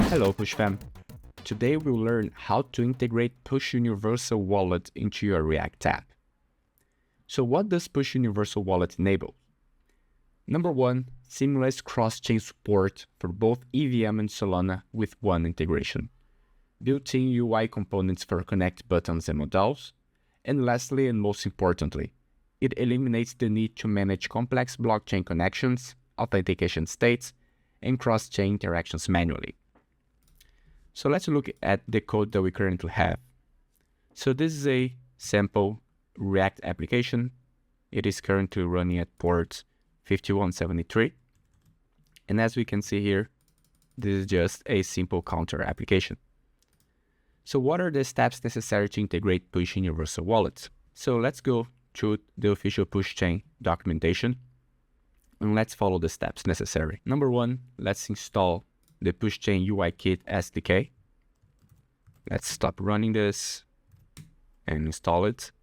Hello Push fam. Today we'll learn how to integrate Push Universal Wallet into your React app. So what does Push Universal Wallet enable? Number one, seamless cross-chain support for both EVM and Solana with one integration. Built-in UI components for connect buttons and modals. And lastly, and most importantly, it eliminates the need to manage complex blockchain connections, authentication states, and cross-chain interactions manually. So let's look at the code that we currently have. So this is a sample React application. It is currently running at port 5173. And as we can see here, this is just a simple counter application. So what are the steps necessary to integrate Push Universal Wallet? So let's go to the official Push chain documentation and let's follow the steps necessary. Number one, let's install the Push UI Kit SDK. Let's stop running this and install it.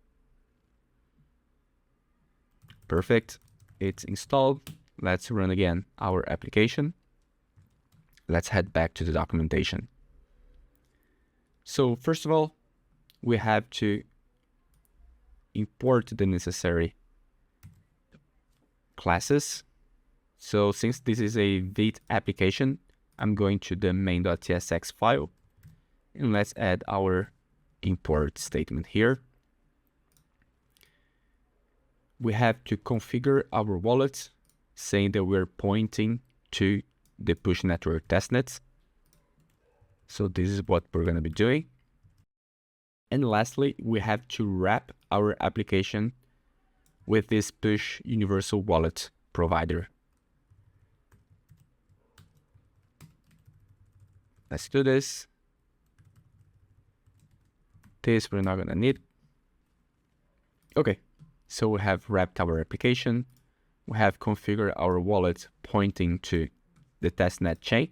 Perfect. It's installed. Let's run again our application. Let's head back to the documentation. So first of all, we have to import the necessary classes. So since this is a Vite application, I'm going to the main.tsx file and let's add our import statement here. We have to configure our wallet, saying that we're pointing to the Push network testnet. So this is what we're going to be doing. And lastly, we have to wrap our application with this Push Universal Wallet provider. Let's do this. This we're not going to need. Okay, so we have wrapped our application. We have configured our wallet pointing to the testnet chain.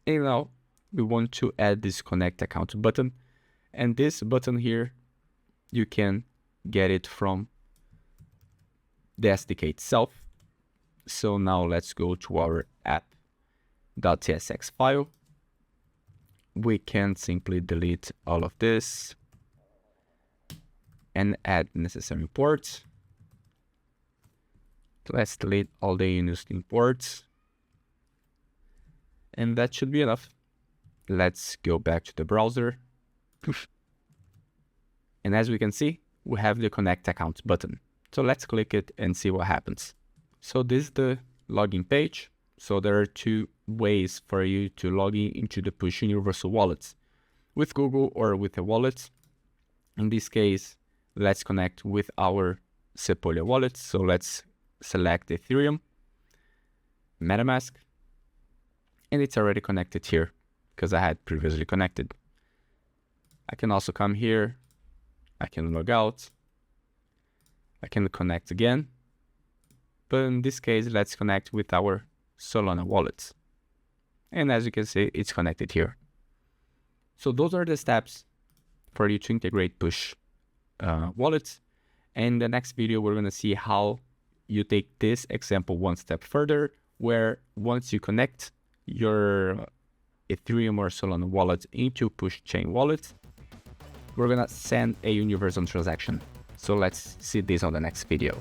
And now we want to add this connect account button. And this button here, you can get it from the SDK itself. So now let's go to our app.tsx file. We can simply delete all of this and add necessary imports. Let's delete all the unused imports. And that should be enough. Let's go back to the browser. And as we can see, we have the connect account button. So let's click it and see what happens. So this is the login page. So there are two ways for you to log in into the Push Universal Wallets, with Google or with a wallet. In this case, let's connect with our Sepolia wallet. So let's select Ethereum, MetaMask, and it's already connected here because I had previously connected. I can also come here, I can log out, I can connect again, but in this case, let's connect with our Solana wallets. And as you can see, it's connected here. So those are the steps for you to integrate Push wallets. And in the next video, we're going to see how you take this example one step further, where once you connect your Ethereum or Solana wallet into Push chain wallet, we're going to send a universal transaction. So let's see this on the next video.